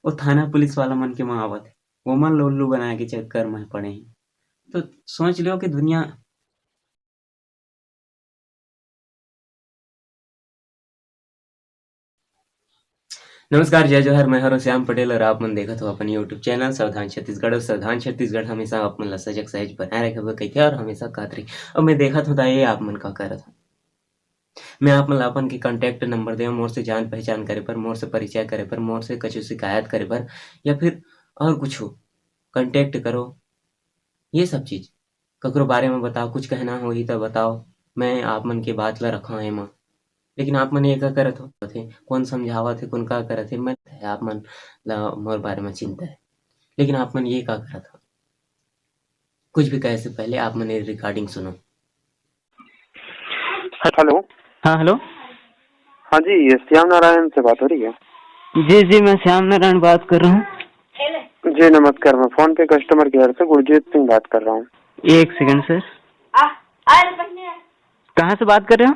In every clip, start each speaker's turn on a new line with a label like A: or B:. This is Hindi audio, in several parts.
A: वो थाना पुलिस वाला मन के महावत है, वो मन लो उल्लू बना के चक्कर में पड़े हैं। तो सोच लो कि दुनिया नमस्कार, जय जोहर। मैं हरो श्याम पटेल और आप मन देखत हो अपन यूट्यूब चैनल सावधान छत्तीसगढ़। और सावधान छत्तीसगढ़ हमेशा आप मन ला सजग सहज बनाए रखे हुए कहिथे और हमेशा कहत रही। और मैं देखत हूँ ये आप मन का करत हूँ। मैं आप मन ला अपन के कांटेक्ट नंबर दे मोर से जान पहचान करे पर, मोर से परिचय करे पर, मोर से कछु शिकायत करे पर या फिर और कुछ हो कांटेक्ट करो। ये सब चीज ककरो बारे में बताओ, कुछ कहना होही तो बताओ। मैं आप मन के बात ला रखा है मां, लेकिन आप मन ये का करत हो थे, कौन समझावत है, कौन का करत है, मैं आप मन ला मोर बारे में चिंता है, लेकिन आप मन ये का करत हो। कुछ भी कहे से पहले आप मन रिकॉर्डिंग सुनो।
B: हेलो।
C: हाँ हेलो।
B: हाँ जी, ये श्याम नारायण से बात हो रही है?
C: जी जी, मैं श्याम नारायण बात कर रहा हूँ।
B: जी नमस्कार, मैं फोन पे कस्टमर केयर से गुरजीत सिंह बात कर रहा हूँ।
C: एक सेकंड सर। कहाँ से बात कर रहे हो?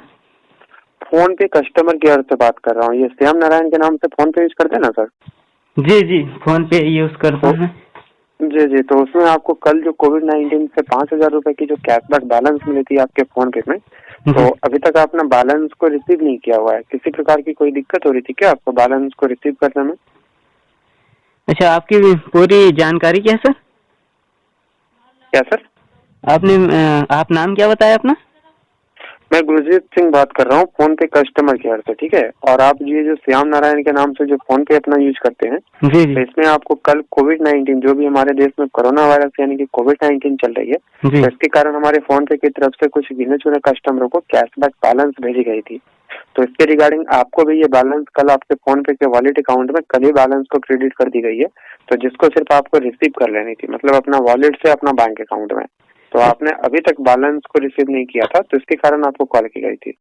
B: फोन पे कस्टमर केयर से बात कर रहा हूँ। ये श्याम नारायण के नाम से फोन पे यूज करते हैं ना सर?
C: जी जी, फोन पे यूज करता हूँ मैं।
B: जी जी, तो उसमें आपको कल जो कोविड-19 से 5,000 रुपए की जो कैशबैक बैलेंस मिली थी आपके फोन पे में, तो अभी तक आपने बैलेंस को रिसीव नहीं किया हुआ है। किसी प्रकार की कोई दिक्कत हो रही थी क्या आपको बैलेंस को रिसीव करने में?
C: अच्छा, आपकी पूरी जानकारी क्या है सर?
B: क्या सर?
C: आप नाम क्या बताया अपना?
B: मैं गुरजीत सिंह बात कर रहा हूँ फोन पे कस्टमर केयर से, ठीक है। और आप ये जो श्याम नारायण के नाम से जो फोन पे अपना यूज करते हैं,
C: जी जी
B: तो इसमें आपको कल कोविड-19 जो भी हमारे देश में कोरोना वायरस यानी कि कोविड-19 चल रही है,
C: जी।
B: तो इसके कारण हमारे फोन पे की तरफ से कुछ गिने चुने कस्टमरों को कैशबैक बैलेंस भेजी गई थी। तो इसके रिगार्डिंग आपको भी ये बैलेंस कल आपके फोन पे के वॉलेट अकाउंट में कल ही बैलेंस को क्रेडिट कर दी गई है। तो जिसको सिर्फ आपको रिसीव कर लेनी थी, मतलब अपना वॉलेट से अपना बैंक अकाउंट में। तो आपने अभी तक बैलेंस को रिसीव नहीं किया था, तो इसके कारण आपको कॉल की गई थी। तो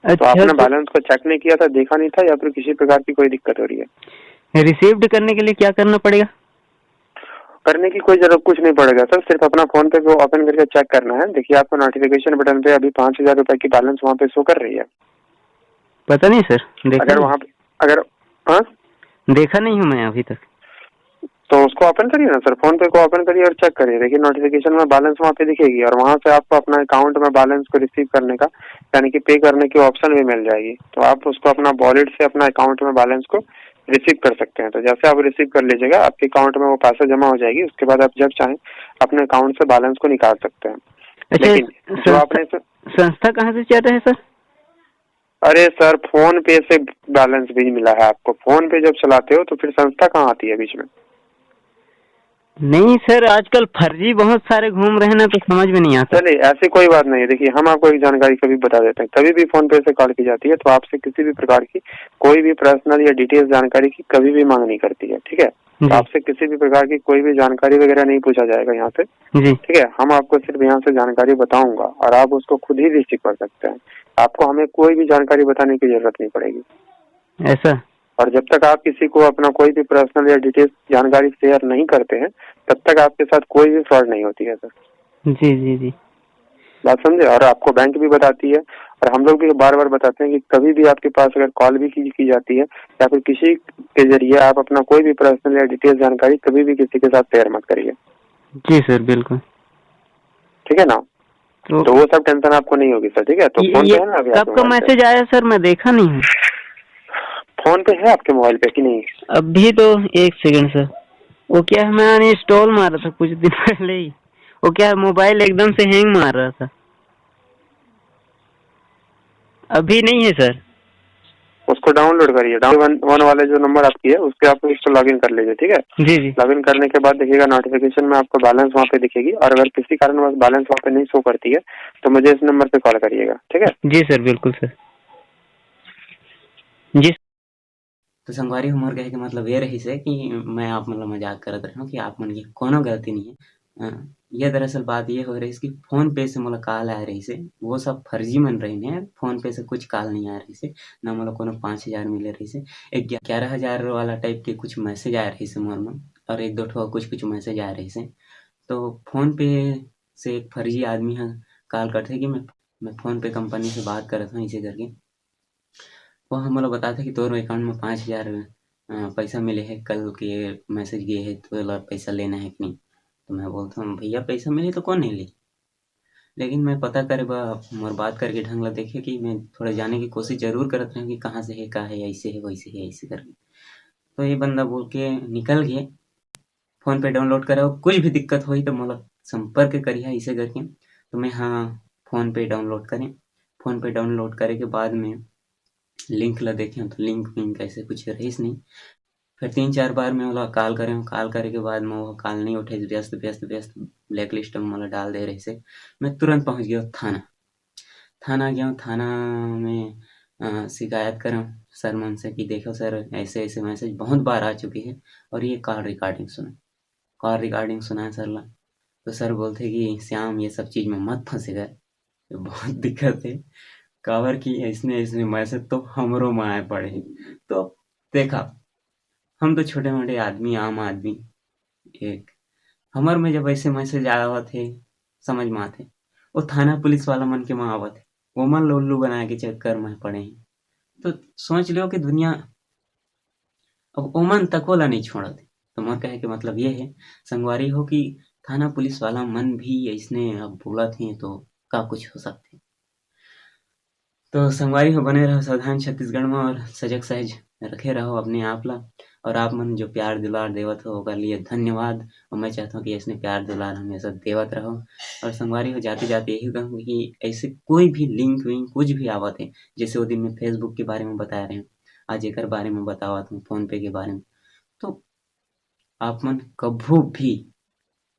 C: अच्छा,
B: आपने बैलेंस को चेक नहीं किया था, देखा नहीं था, या फिर किसी प्रकार की कोई दिक्कत हो रही है?
C: रिसीव्ड करने के लिए क्या करना पड़ेगा?
B: करने की कोई जरूरत कुछ नहीं पड़ेगा सर, सिर्फ अपना फोन पे को ओपन करके चेक करना है। देखिए आपको नोटिफिकेशन बटन पे अभी 5,000 रुपए की बैलेंस वहाँ पे शो कर रही है।
C: पता नहीं सर, देखा
B: अगर
C: नहीं।
B: वहाँ पे अगर हाँ,
C: देखा नहीं हूँ मैं अभी तक।
B: तो उसको ओपन करिए ना सर, फोन पे को ओपन करिए और चेक करिए। देखिए नोटिफिकेशन में बैलेंस वहाँ पे दिखेगी और वहाँ से आपको अपना अकाउंट में बैलेंस को रिसीव करने का यानी कि पे करने की ऑप्शन भी मिल जाएगी। तो आप उसको अपना वॉलेट से अपना अकाउंट में बैलेंस को रिसीव कर सकते हैं। तो जैसे आप रिसीव कर लीजिएगा, आपके अकाउंट में वो पैसा जमा हो जाएगी। उसके बाद आप जब चाहें अपने अकाउंट से बैलेंस को निकाल सकते हैं।
C: अच्छा,
B: लेकिन जो आपने
C: संस्था कहाँ से चल रहा है सर?
B: अरे सर, फोन पे से बैलेंस भी मिला है आपको। फोन पे जब चलाते हो तो फिर संस्था कहाँ आती है बीच में?
C: नहीं सर, आजकल फर्जी बहुत सारे घूम रहे हैं ना, तो समझ में नहीं आता।
B: चलिए ऐसी कोई बात नहीं है। देखिए हम आपको एक जानकारी कभी बता देते हैं, कभी भी फोन पे से कॉल की जाती है तो आपसे किसी भी प्रकार की कोई भी पर्सनल या डिटेल्स जानकारी की कभी भी मांग नहीं करती है, ठीक है। तो आपसे किसी भी प्रकार की कोई भी जानकारी वगैरह नहीं पूछा जाएगा यहाँ से, ठीक है। हम आपको सिर्फ यहाँ से जानकारी बताऊंगा और आप उसको खुद ही रिसीव कर सकते हैं। आपको हमें कोई भी जानकारी बताने की जरूरत नहीं पड़ेगी।
C: ऐसा?
B: और जब तक आप किसी को अपना कोई भी पर्सनल या डिटेल्स जानकारी शेयर नहीं करते हैं, तब तक आपके साथ कोई भी फ्रॉड नहीं होती है सर।
C: जी जी जी,
B: बात समझे। और आपको बैंक भी बताती है और हम लोग भी बार बार बताते हैं कि कभी भी आपके पास अगर कॉल भी की जाती है या फिर किसी के जरिए आप अपना कोई भी पर्सनल या डिटेल जानकारी कभी भी किसी के साथ शेयर मत करिए।
C: जी सर, बिल्कुल।
B: ठीक है ना? तो वो सब टेंशन आपको नहीं होगी सर, ठीक है। तो फोन पे है ना अभी
C: कब का मैसेज आया सर? मैं देखा नहीं हूँ।
B: फोन पे है आपके मोबाइल पे कि नहीं?
C: अभी तो एक सेकंड सर। वो क्या है, मैंने इंस्टॉल मारा था कुछ दिन पहले ही। वो क्या है, मोबाइल एकदम से हैंग मार रहा था। अभी नहीं है सर।
B: उसको डाउनलोड करिए। डाउनलोड वन वाले जो नंबर आपकी है उसके आप इसको लॉगिन कर लीजिए, ठीक है।
C: जी जी।
B: लॉगिन करने के बाद देखिएगा नोटिफिकेशन में आपको बैलेंस वहाँ पे दिखेगी। और अगर किसी कारणवश बैलेंस वहाँ पे नहीं शो करती है तो मुझे इस नंबर पे कॉल करिएगा, ठीक है।
C: जी सर, बिल्कुल सर। जी।
A: तो संगवारी हमर कहे के मतलब ये रही से कि मैं आप मतलब मजाक करत रहा हूँ कि आप मन की कोनो गलती नहीं है। ये दरअसल बात ये हो रही है कि फोन पे से मोला कॉल आ रही से, वो सब फर्जी मन रही ने। फोन पे से कुछ कॉल नहीं आ रही से, ना मोला कोनो 5,000 मिले रही से। 11,000 वाला टाइप के कुछ मैसेज आ रही से मोर में, और एक दो ठो कुछ मैसेज आ रही से। तो फोन पे से एक फर्जी आदमी है कॉल करते कि मैं फोन पे कंपनी से बात करत हूँ इसे करके। वो हमला बताते कि तोर अकाउंट में 5,000 पैसा मिले है कल के मैसेज गए है तो बोला पैसा लेना है कि नहीं। तो मैं बोलता हूँ भैया पैसा मिले तो कौन नहीं ली, लेकिन मैं पता करे बा मोर बात करके ढंग ला देखे कि मैं थोड़ा जाने की कोशिश जरूर करत रहे कि कहाँ से है का है, ऐसे है वैसे है ऐसे करके। तो ये बंदा बोल के निकल गया। फ़ोन पे डाउनलोड कराओ, कुछ भी दिक्कत होई तो मोला संपर्क करिहा ऐसे करके। तो मैं हाँ फ़ोन पे डाउनलोड करें। फ़ोन पे डाउनलोड करे के बाद में लिंक ला देखें तो लिंक विंक ऐसे कुछ रहीस नहीं। फिर 3-4 बार मैं ओला कॉल करे हूँ, कॉल करे के बाद में वो कॉल नहीं उठाइस, व्यस्त ब्लैक लिस्ट में मोला डाल दे रहिसे। मैं तुरंत पहुँच गया थाना। थाना गया हूँ, थाना में शिकायत करा सर मन से कि देखो सर ऐसे-ऐसे मैसेज बहुत बार आ चुकी है और ये कॉल रिकॉर्डिंग सुनो। कॉल रिकॉर्डिंग सुनाया सर ला, तो सर बोलते कि श्याम ये सब चीज़ में मत फँसेगा, ये बहुत दिक्कत है। काबर की अइसने-अइसने मैसेज तो हमरो में आए पड़े हे। तो देखा, हम तो छोटे-मोटे आदमी, आम आदमी, एक हमर में जब ऐसे मैसेज आवत हे, समझ में आथे। वो थाना पुलिस वाला मन के में आवत हे, ओमन ल उल्लू बनाए के चक्कर में पड़े हैं। तो सोच लो कि दुनिया अब ओमन तको ला नहीं छोड़त हे। तो मोर कहे के मतलब ये है संगवारी हो कि थाना पुलिस वाला मन भी अइसने अब बोलत हे तो का कुछ हो सकथे। तो संगवारी हो बने रहो सावधान छत्तीसगढ़ में और सजग सहज रखे रहो अपने आप ला। और आप मन जो प्यार दुलार देवत हो ओकर लिए धन्यवाद। और मैं चाहता हूँ कि ऐसने प्यार दुलार हमेशा देवत रहो। और संगवारी हो जाते-जाते यही कहूँगा कि ऐसे कोई भी लिंक विंक कुछ भी आवत हे, जैसे वो दिन मैं फेसबुक के बारे में बताया रहे हूँ, आज एकर बारे में बतावत हूँ, फ़ोन पे के बारे में। तो आप मन कभू भी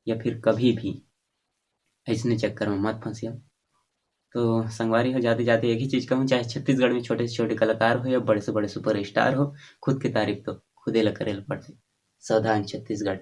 A: या फिर कभी भी अइसने चक्कर में मत फँसिया। तो संगवारी हो जाते-जाते एक ही चीज़ कहूँ, चाहे छत्तीसगढ़ में छोटे से छोटे कलाकार हो या बड़े से बड़े सुपरस्टार हो, खुद की तारीफ़ तो खुदे ल करे ल पड़थे। सावधान छत्तीसगढ़।